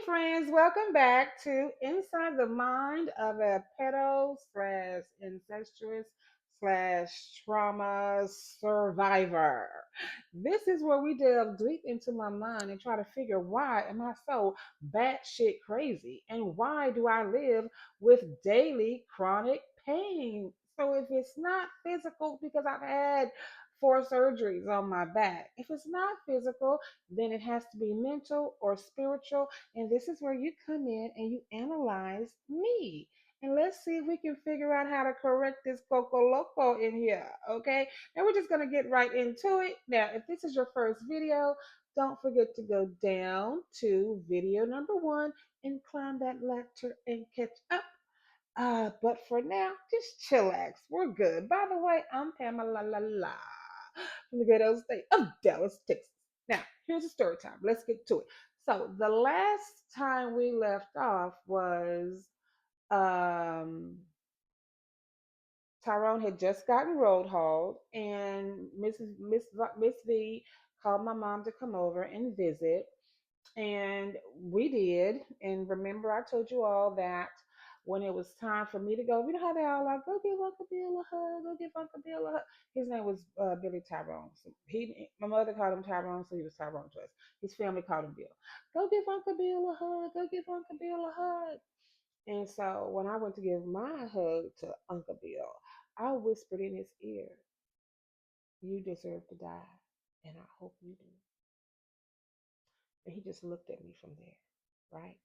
friends, welcome back to Inside the Mind of a Pedo slash Incestuous slash Trauma Survivor. This is where we delve deep into my mind and try to figure why am I so batshit crazy and why do I live with daily chronic pain? So if it's not physical, because I've had four surgeries on my back. If it's not physical, then it has to be mental or spiritual. And this is where you come in and you analyze me. And let's see if we can figure out how to correct this coco loco in here. Okay. And we're just going to get right into it. Now, if this is your first video, don't forget to go down to video number one and climb that ladder and catch up. But for now, just chillax. We're good. By the way, I'm Pamela La La from the great old state of Dallas, Texas. Now, here's a story time. Let's get to it. So the last time we left off was Tyrone had just gotten road hauled, and Miss V called my mom to come over and visit, and we did. And remember, I told you all that when it was time for me to go, you know how they all like, go give Uncle Bill a hug, go give Uncle Bill a hug. His name was Billy Tyrone. So my mother called him Tyrone, so he was Tyrone to us. His family called him Bill. Go give Uncle Bill a hug, go give Uncle Bill a hug. And so when I went to give my hug to Uncle Bill, I whispered in his ear, "You deserve to die, and I hope you do." And he just looked at me from there, right?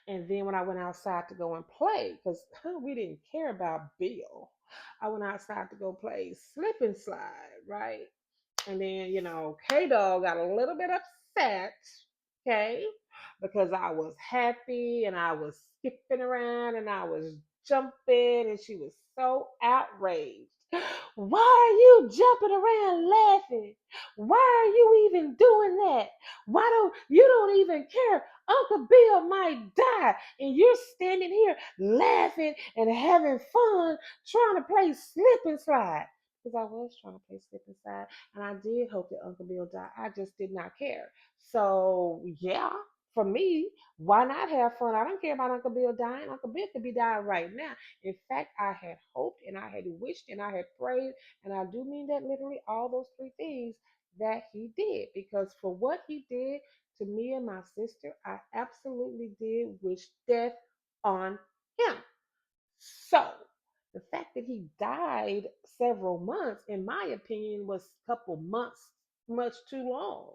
And then when I went outside to go and play, because we didn't care about Bill, I went outside to go play slip and slide, right? And then, K Dog got a little bit upset, okay, because I was happy and I was skipping around and I was jumping, and she was so outraged. Why are you jumping around laughing? Why are you even doing that? Why don't you don't even care? Uncle Bill might die, and you're standing here laughing and having fun trying to play slip and slide. Because I was trying to play slip and slide, and I did hope that Uncle Bill died. I just did not care. So yeah, for me, why not have fun? I don't care about Uncle Bill dying. Uncle Bill could be dying right now. In fact, I had hoped and I had wished and I had prayed, and I do mean that literally, all those three things that he did. Because for what he did to me and my sister, I absolutely did wish death on him. So the fact that he died several months, in my opinion, was a couple months much too long.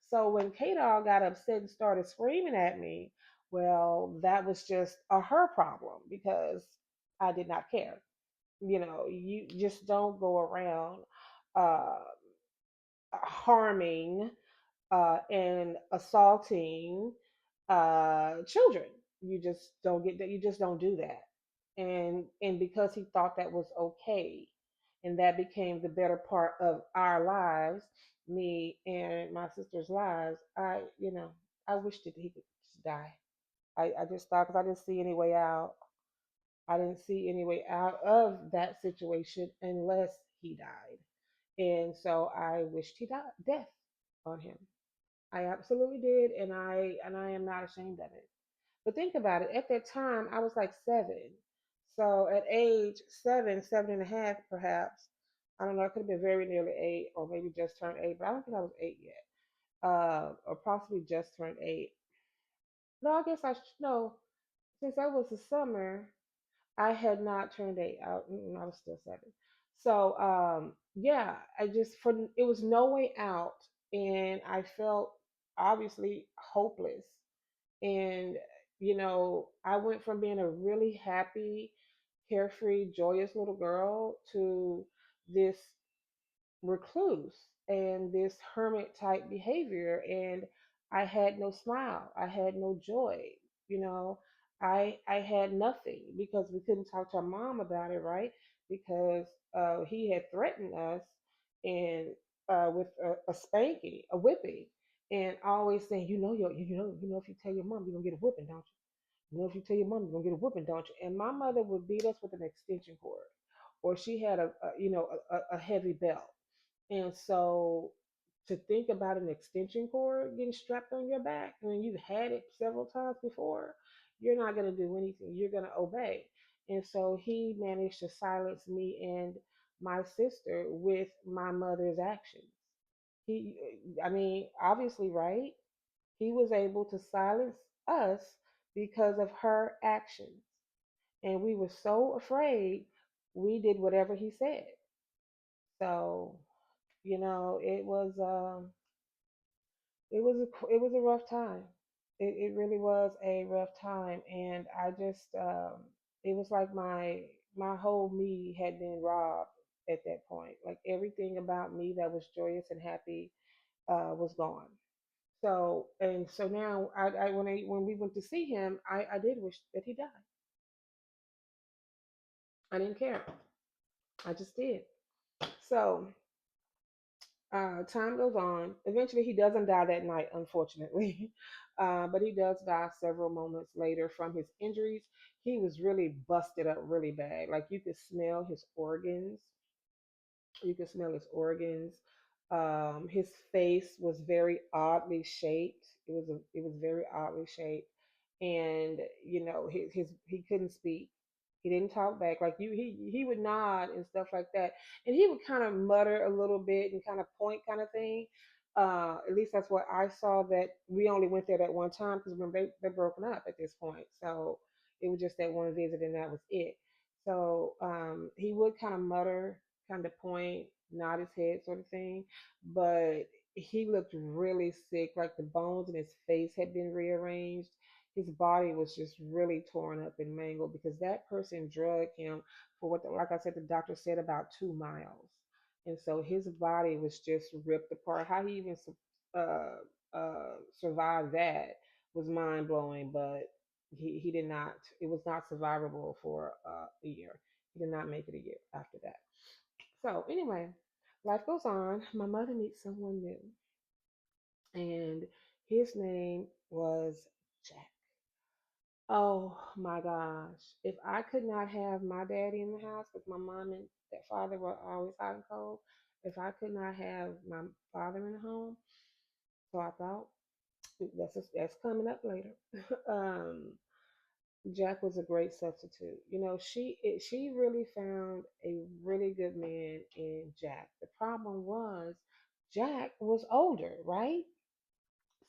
So when K Dog got upset and started screaming at me, well, that was just a her problem because I did not care. You just don't go around uh, harming and assaulting children. You just don't get that. You just don't do that. And because he thought that was okay, and that became the better part of our lives, me and my sister's lives. I wished that he could just die. I just thought, because I didn't see any way out. I didn't see any way out of that situation unless he died. And so I wished he died death on him. I absolutely did, and I am not ashamed of it. But think about it. At that time, I was like 7. So at age 7, 7.5, perhaps, I don't know. It could have been very nearly 8, or maybe just turned 8. But I don't think I was 8 yet, or possibly just turned 8. No, I guess I should know. Since that was the summer, I had not turned 8. I was still 7. So yeah, I just for it was no way out, and I felt obviously hopeless. And I went from being a really happy, carefree, joyous little girl to this recluse and this hermit type behavior, and I had no smile, I had no joy. you know I had nothing because we couldn't talk to our mom about it, right? Because he had threatened us, and with a spanking, a whipping, and always saying, if you tell your mom, you're gonna get a whipping, don't you? If you tell your mom, you're gonna get a whooping, don't you? And my mother would beat us with an extension cord, or she had a heavy belt. And so to think about an extension cord getting strapped on your back when you've had it several times before, you're not going to do anything. You're going to obey. And so he managed to silence me and my sister with my mother's actions. He, I mean, obviously, right? He was able to silence us because of her actions. And we were so afraid, we did whatever he said. So, it was a rough time. It really was a rough time, and I just it was like my whole me had been robbed at that point. Like everything about me that was joyous and happy was gone. So now when we went to see him, I did wish that he died. I didn't care. I just did. So time goes on. Eventually, he doesn't die that night, unfortunately, but he does die several moments later from his injuries. He was really busted up really bad. Like you could smell his organs. You could smell his organs. His face was very oddly shaped. It was very oddly shaped, and he couldn't speak. He didn't talk back. Like he would nod and stuff like that, and he would kind of mutter a little bit and kind of point kind of thing. At least that's what I saw. That we only went there that one time because when they're broken up at this point, so it was just that one visit and that was it. So he would kind of mutter, kind of point, nod his head, sort of thing. But he looked really sick, like the bones in his face had been rearranged. His body was just really torn up and mangled because that person drugged him for like I said, the doctor said about 2 miles. And so his body was just ripped apart. How he even uh, survived that was mind blowing, but he did not. It was not survivable for a year. He did not make it a year after that. So anyway, life goes on. My mother meets someone new, and his name was Jack. Oh my gosh! If I could not have my daddy in the house, because my mom and that father were always hot and cold. If I could not have my father in the home, so I thought that's coming up later. um, Jack was a great substitute. She really found a really good man in Jack. The problem was Jack was older, right?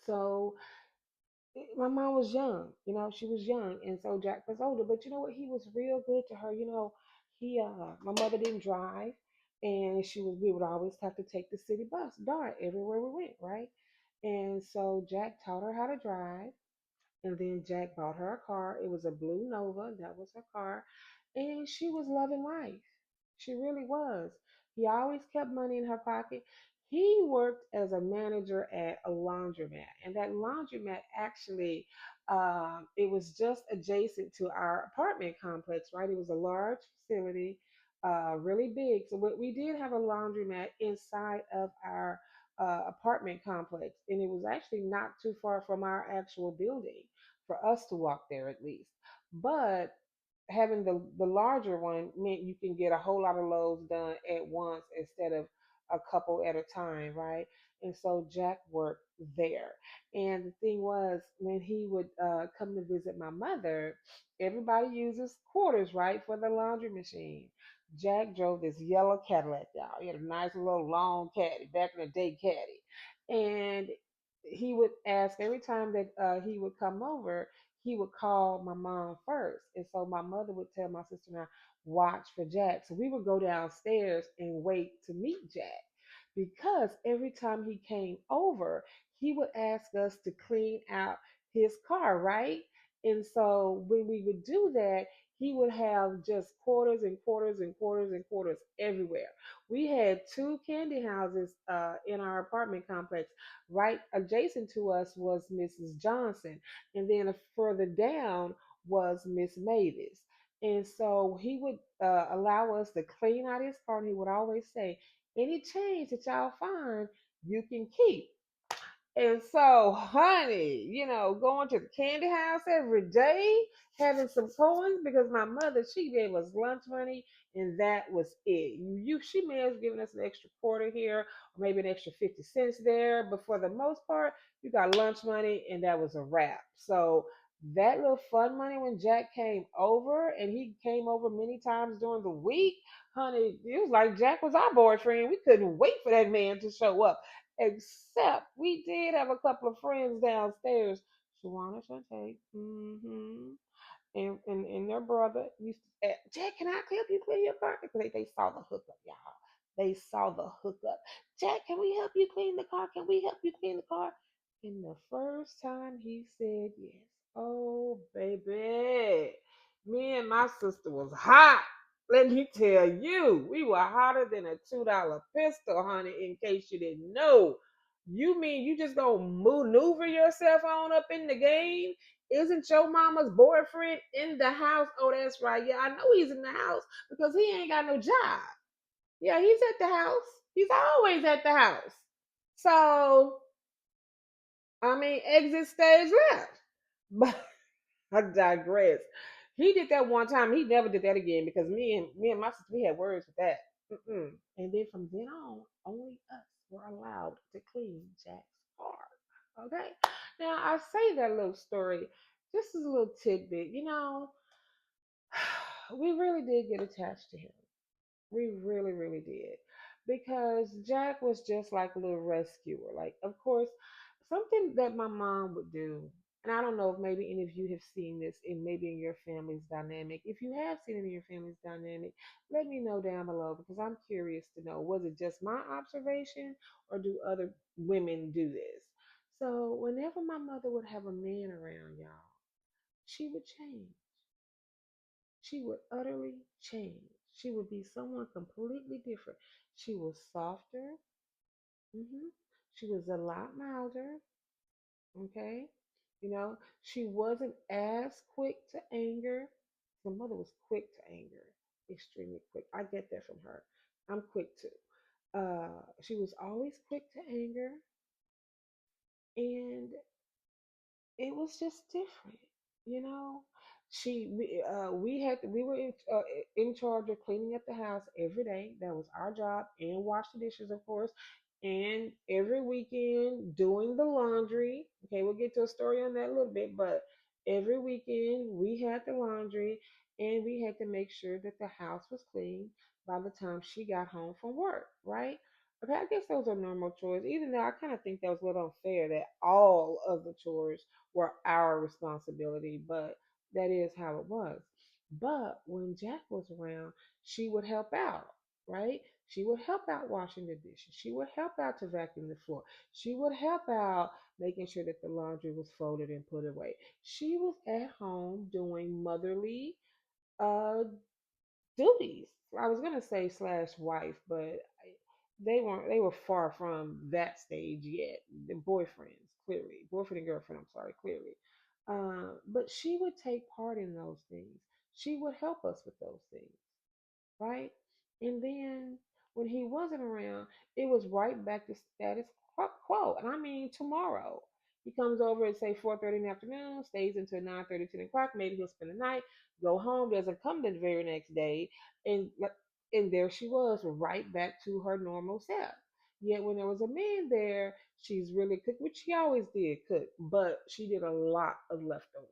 So my mom was young. She was young, and so Jack was older. But you know what? He was real good to her. My mother didn't drive, and we would always have to take the city bus, dart everywhere we went, right? And so Jack taught her how to drive. And then Jack bought her a car. It was a blue Nova. That was her car. And she was loving life. She really was. He always kept money in her pocket. He worked as a manager at a laundromat. And that laundromat actually, it was just adjacent to our apartment complex, right? It was a large facility, really big. So we did have a laundromat inside of our apartment complex. And it was actually not too far from our actual building for us to walk there at least. But having the larger one meant you can get a whole lot of loads done at once instead of a couple at a time, right? And so Jack worked there. And the thing was, when he would come to visit my mother, everybody uses quarters, right, for the laundry machine. Jack drove this yellow Cadillac, y'all. He had a nice little long caddy, back in the day caddy. And he would ask every time that he would come over, he would call my mom first. And so my mother would tell my sister and I, watch for Jack. So we would go downstairs and wait to meet Jack because every time he came over, he would ask us to clean out his car, right? And so when we would do that, he would have just quarters and quarters and quarters and quarters everywhere. We had two candy houses in our apartment complex. Right adjacent to us was Mrs. Johnson, and then further down was Miss Mavis. And so he would allow us to clean out his car, and he would always say, "Any change that y'all find, you can keep." And so, honey, going to the candy house every day, having some coins because my mother, she gave us lunch money and that was it. She may have given us an extra quarter here or maybe an extra 50 cents there, but for the most part, you got lunch money and that was a wrap. So, that little fun money when Jack came over, and he came over many times during the week, honey, it was like Jack was our boyfriend. We couldn't wait for that man to show up. Except we did have a couple of friends downstairs, Shawana Shante, and their brother used to say, Jack, can I help you clean your car? Because they saw the hookup, y'all. They saw the hookup. Jack, can we help you clean the car? Can we help you clean the car? And the first time he said yes, oh baby, me and my sister was hot. Let me tell you, we were hotter than a $2 pistol, honey, in case you didn't know. You mean you just gonna maneuver yourself on up in the game? Isn't your mama's boyfriend in the house? Oh, that's right. Yeah, I know he's in the house because he ain't got no job. Yeah, he's at the house. He's always at the house. So, I mean, exit stage left. But I digress. He did that one time. He never did that again because me and my sister, we had words with that. Mm-mm. And then from then on, only us were allowed to clean Jack's car. Okay. Now I say that little story just as a little tidbit. We really did get attached to him. We really, really did. Because Jack was just like a little rescuer. Like, of course, something that my mom would do, and I don't know if maybe any of you have seen this in maybe in your family's dynamic. If you have seen it in your family's dynamic, let me know down below because I'm curious to know, was it just my observation or do other women do this? So whenever my mother would have a man around, y'all, she would change. She would utterly change. She would be someone completely different. She was softer. hmm She was a lot milder. Okay. She wasn't as quick to anger. My mother was quick to anger, extremely quick. I get that from her. I'm quick too. She was always quick to anger, and it was just different, you know. We were in charge of cleaning up the house every day. That was our job, and wash the dishes, of course. And every weekend doing the laundry. Okay, we'll get to a story on that a little bit, but every weekend we had the laundry, and we had to make sure that the house was clean by the time she got home from work. Right? Okay, I guess those are normal chores. Even though I kind of think that was a little unfair that all of the chores were our responsibility, but that is how it was. But when Jack was around, she would help out, right? She would help out washing the dishes. She would help out to vacuum the floor. She would help out making sure that the laundry was folded and put away. She was at home doing motherly uh, duties. I was gonna say slash wife, but they weren't. They were far from that stage yet. The boyfriends, clearly, boyfriend and girlfriend. I'm sorry, clearly. But she would take part in those things. She would help us with those things, right? And then when he wasn't around, it was right back to status quo. And I mean tomorrow. He comes over at say 4:30 in the afternoon, stays until 9:30, 10 o'clock. Maybe he'll spend the night, go home, doesn't come the very next day, and and there she was, right back to her normal self. Yet when there was a man there, she's really cooked, which she always did cook, but she did a lot of leftovers,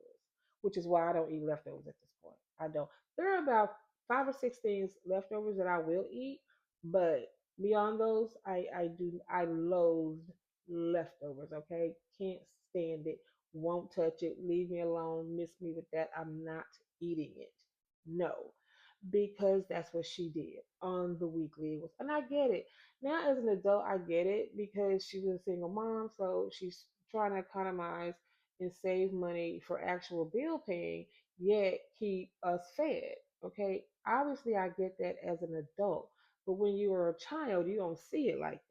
which is why I don't eat leftovers at this point. I don't. There are about 5 or 6 things leftovers that I will eat, but beyond those, I loathe leftovers. Okay, can't stand it. Won't touch it. Leave me alone. Miss me with that. I'm not eating it. No, because that's what she did on the weekly. And I get it now as an adult. I get it because she was a single mom, so she's trying to economize and save money for actual bill paying, yet keep us fed. Okay, obviously I get that as an adult, but when you are a child, you don't see it like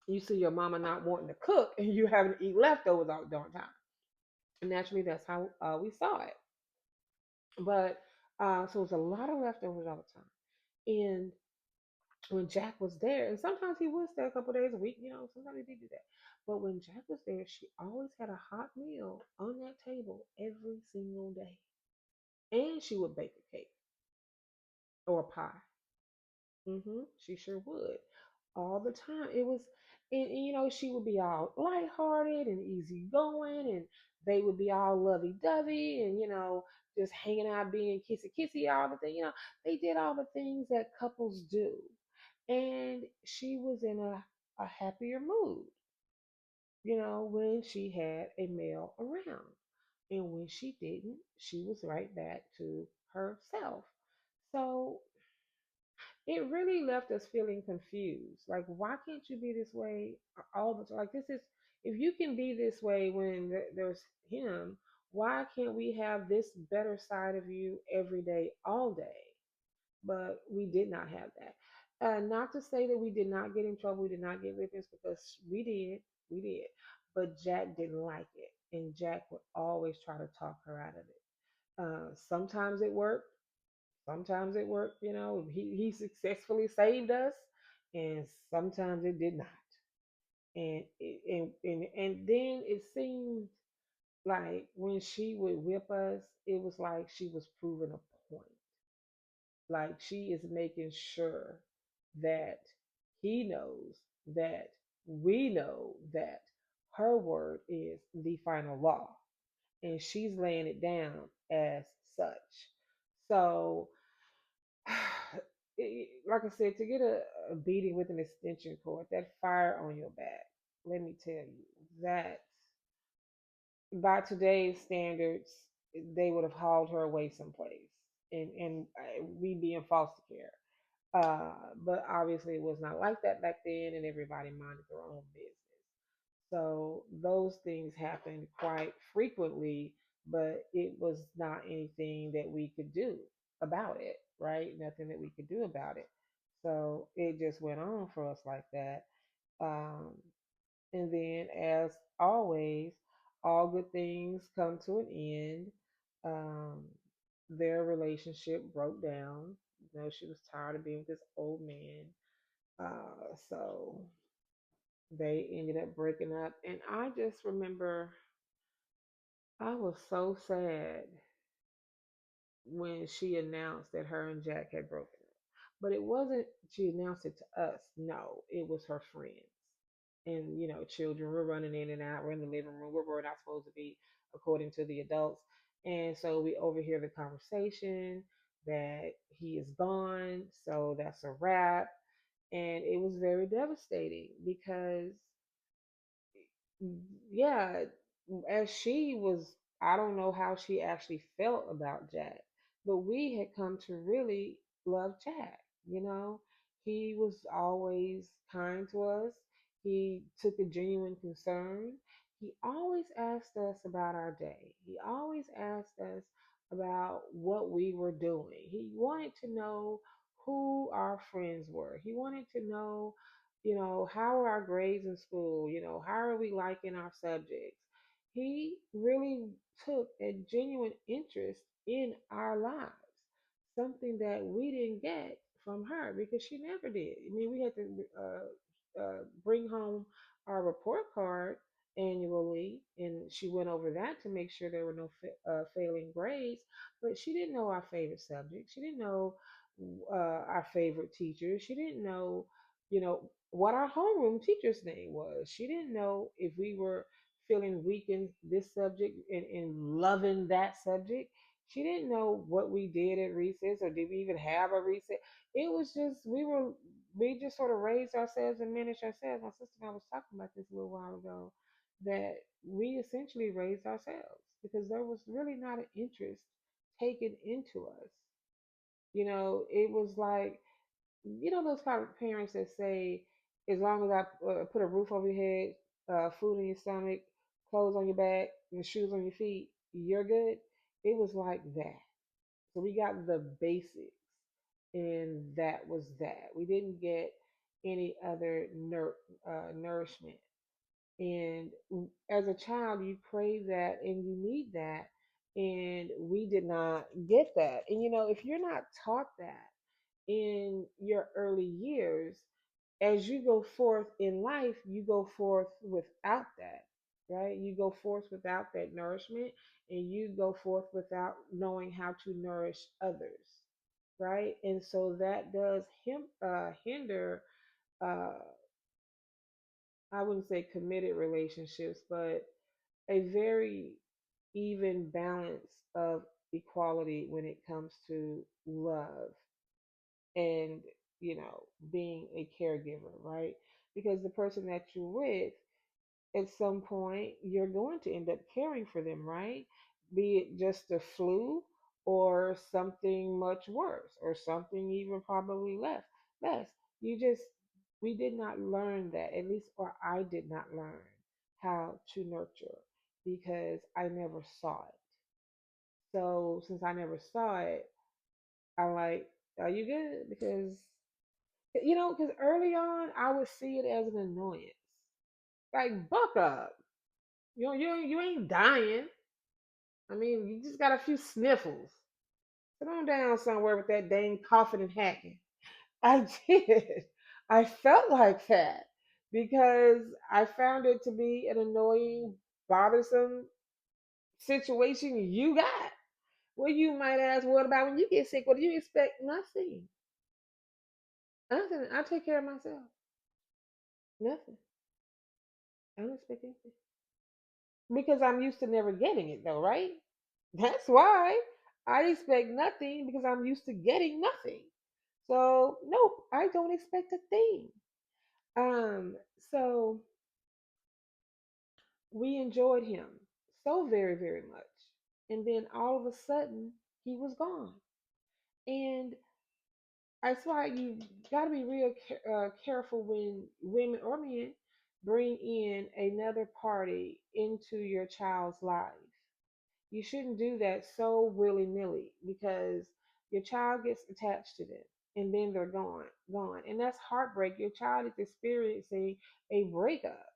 that. You see your mama not wanting to cook, and you having to eat leftovers all the darn time. And naturally, that's how we saw it. But so it was a lot of leftovers all the time. And when Jack was there, and sometimes he would stay a couple days a week, sometimes he did do that. But when Jack was there, she always had a hot meal on that table every single day. And she would bake a cake or a pie. She sure would. All the time. It was, and she would be all lighthearted and easygoing, and they would be all lovey dovey, and just hanging out, being kissy kissy all the thing. They did all the things that couples do, and she was in a happier mood, when she had a male around, and when she didn't, she was right back to herself. So it really left us feeling confused. Like, why can't you be this way all the time? Like, this is, if you can be this way when there's him, why can't we have this better side of you every day, all day? But we did not have that. Not to say that we did not get in trouble, we did not get whippings, because we did. But Jack didn't like it, and Jack would always try to talk her out of it. Sometimes it worked, sometimes it worked. He successfully saved us, and sometimes it did not. And then it seemed like when she would whip us, it was like she was proving a point. Like she is making sure that he knows that we know that her word is the final law, and she's laying it down as such. So, like I said, to get a beating with an extension cord, that fire on your back, let me tell you, that by today's standards, they would have hauled her away someplace, and we'd be in foster care. But obviously, it was not like that back then, and everybody minded their own business. So those things happened quite frequently, but it was not anything that we could do about it, right? Nothing that we could do about it. So it just went on for us like that. Um, and then, as always, all good things come to an end. Um, their relationship broke down. She was tired of being with this old man. So they ended up breaking up. And I just remember I was so sad when she announced that her and Jack had broken up. But it wasn't, she announced it to us. No, it was her friends. And, children were running in and out. We're in the living room where we're not supposed to be, according to the adults. And so we overhear the conversation that he is gone. So that's a wrap. And it was very devastating because, yeah, as she was, I don't know how she actually felt about Jack, but we had come to really love Jack. You know, he was always kind to us. He took a genuine concern. He always asked us about our day. He always asked us about what we were doing. He wanted to know who our friends were. He wanted to know, how are our grades in school? How are we liking our subjects? He really took a genuine interest in our lives, something that we didn't get from her because she never did. I mean, we had to bring home our report card annually, and she went over that to make sure there were no failing grades. But she didn't know our favorite subject. She didn't know our favorite teacher. She didn't know, what our homeroom teacher's name was. She didn't know if we were feeling weak in this subject and loving that subject. She didn't know what we did at recess or did we even have a recess. It was just we just sort of raised ourselves and managed ourselves. My sister and I was talking about this a little while ago, that we essentially raised ourselves because there was really not an interest taken into us. It was like, those kind of parents that say, as long as I put a roof over your head, food in your stomach, clothes on your back, and shoes on your feet, you're good. It was like that. So we got the basics, and that was that. We didn't get any other nourishment. And as a child, you crave that and you need that. And we did not get that. And if you're not taught that, in your early years, as you go forth in life, you go forth without that, right? You go forth without that nourishment, and you go forth without knowing how to nourish others, right? And so that does hinder, uh, I wouldn't say committed relationships, but a very even balance of equality when it comes to love and, being a caregiver, right? Because the person that you're with, at some point you're going to end up caring for them, right? Be it just the flu or something much worse or something even probably less. You just We did not learn that, at least, or I did not learn how to nurture because I never saw it. So since I never saw it, I'm like, are you good? Because early on I would see it as an annoyance. Like, buck up. You ain't dying. I mean, you just got a few sniffles. Sit on down somewhere with that dang coughing and hacking. I did. I felt like that because I found it to be an annoying, bothersome situation you got. Well, you might ask, what about when you get sick? What do you expect? Nothing. Nothing. I take care of myself. Nothing. I don't expect anything. Because I'm used to never getting it, though, right? That's why I expect nothing because I'm used to getting nothing. So, nope, I don't expect a thing. Um, so we enjoyed him so very, very much. And then all of a sudden, he was gone. And that's why you got to be real careful when women or men bring in another party into your child's life. You shouldn't do that so willy nilly because your child gets attached to them and then they're gone. And that's heartbreak. Your child is experiencing a breakup,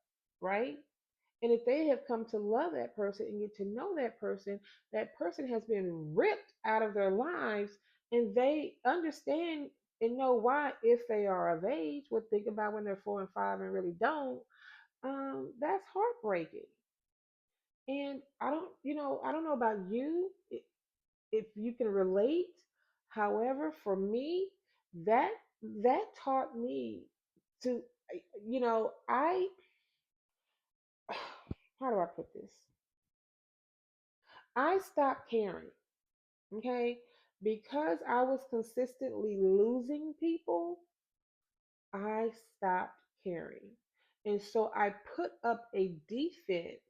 right? And if they have come to love that person and get to know that person has been ripped out of their lives and they understand and know why, if they are of age, would think about when they're 4 and 5 and really don't. That's heartbreaking. And I don't know about you if you can relate. However, for me, that that taught me to, I how do I put this? I stopped caring, okay? Because I was consistently losing people, I stopped caring. And so I put up a defense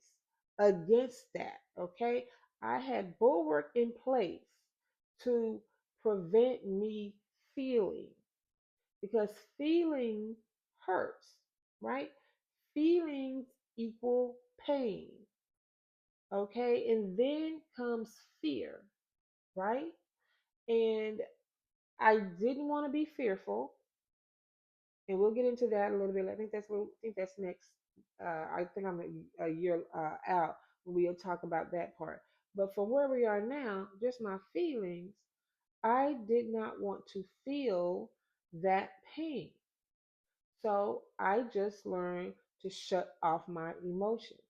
against that, okay? I had bulwark in place to prevent me feeling because feeling hurts, right? Feelings equal pain, okay? And then comes fear, right? And I didn't want to be fearful, and we'll get into that a little bit. I think that's next. I think I'm a year out when we'll talk about that part. But from where we are now, just my feelings, I did not want to feel that pain. So I just learned to shut off my emotions.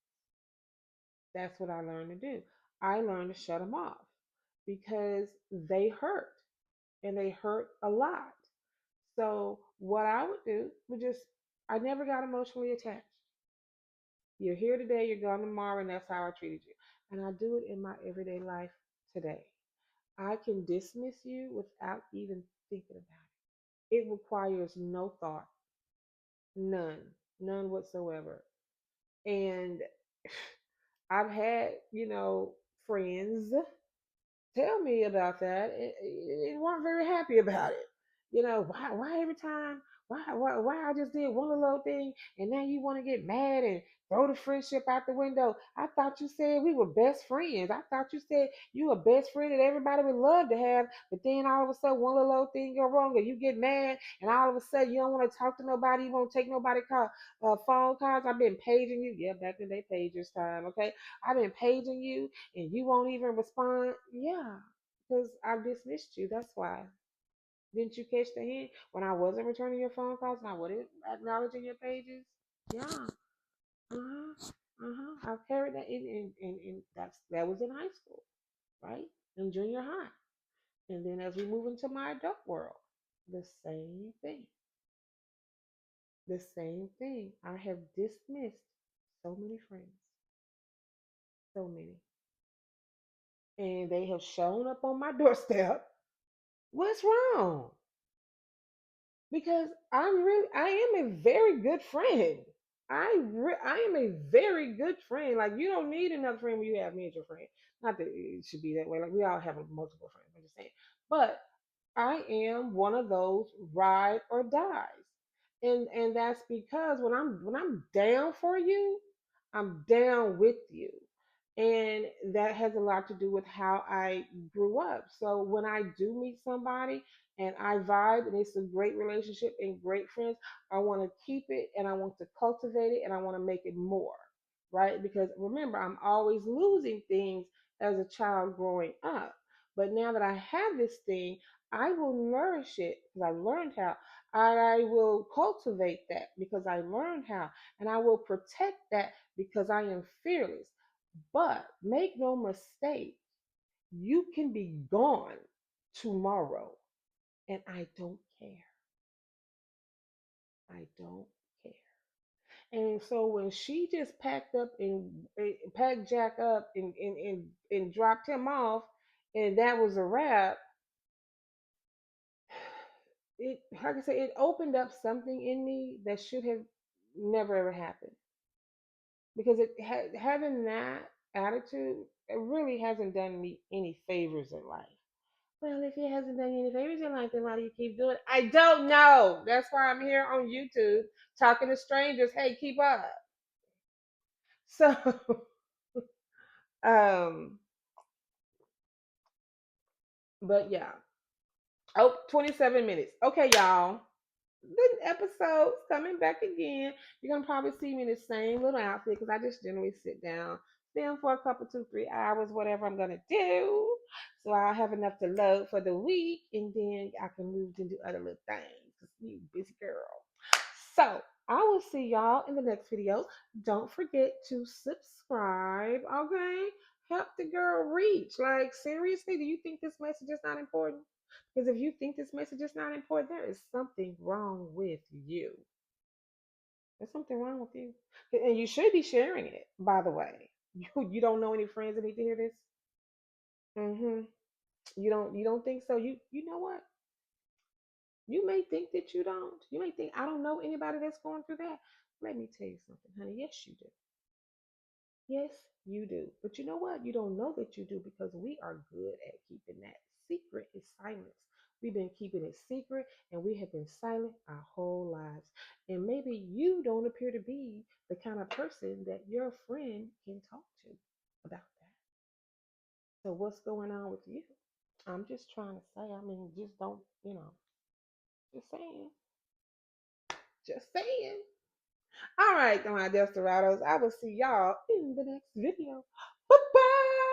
That's what I learned to do. I learned to shut them off because they hurt and they hurt a lot. So what I would do would just, I never got emotionally attached. You're here today, you're gone tomorrow, and that's how I treated you. And I do it in my everyday life today. I can dismiss you without even thinking about it. It requires no thought, none, none whatsoever. And I've had, friends tell me about that. And weren't very happy about it. Why every time, why I just did one little thing and now you want to get mad and throw the friendship out the window? I thought you said we were best friends. I thought you said you were best friend that everybody would love to have. But then all of a sudden one little thing go wrong and you get mad and all of a sudden you don't want to talk to nobody. You won't take nobody phone calls. I've been paging you. Yeah, back in the day, pagers time. Okay, I've been paging you and you won't even respond. Yeah, because I've dismissed you. That's why. Didn't you catch the hint when I wasn't returning your phone calls and I wasn't acknowledging your pages? Yeah. Uh-huh. Uh-huh. I've carried that in that was in high school, right? In junior high. And then as we move into my adult world, the same thing. The same thing. I have dismissed so many friends. So many. And they have shown up on my doorstep. What's wrong? Because I am a very good friend. I am a very good friend. Like you don't need another friend when you have me as your friend. Not that it should be that way. Like we all have multiple friends. I'm just saying. But I am one of those ride or dies. And that's because when I'm down for you, I'm down with you. And that has a lot to do with how I grew up. So when I do meet somebody and I vibe and it's a great relationship and great friends, I want to keep it and I want to cultivate it and I want to make it more, right? Because remember, I'm always losing things as a child growing up. But now that I have this thing, I will nourish it because I learned how. I will cultivate that because I learned how. And I will protect that because I am fearless. But make no mistake, you can be gone tomorrow. And I don't care. I don't care. And so when she just packed up and packed Jack up and dropped him off, and that was a wrap, it like I said, it opened up something in me that should have never ever happened because having that attitude it really hasn't done me any favors in life. Well, if it hasn't done you any favors in life, then why do you keep doing it? I don't know. That's why I'm here on YouTube talking to strangers. Hey, keep up. So, um, but yeah. Oh, 27 minutes. Okay, y'all. The episode's coming back again. You're gonna probably see me in the same little outfit because I just generally sit down, film for a couple, 2, 3 hours, whatever I'm gonna do. So I'll have enough to load for the week, and then I can move and do other little things. Cause you busy girl. So I will see y'all in the next video. Don't forget to subscribe. Okay, help the girl reach. Like seriously, do you think this message is not important? Because if you think this message is not important, there is something wrong with you. There's something wrong with you. And you should be sharing it, by the way. You don't know any friends that need to hear this? Mm-hmm. You don't think so? You know what? You may think that you don't. You may think I don't know anybody that's going through that. Let me tell you something, honey. Yes, you do. Yes, you do. But you know what? You don't know that you do because we are good at keeping that secret is silence. We've been keeping it secret and we have been silent our whole lives. And maybe you don't appear to be the kind of person that your friend can talk to about that. So what's going on with you? I'm just trying to say, I mean, just don't, just saying. Just saying. All right, my Desperados. I will see y'all in the next video. Bye bye.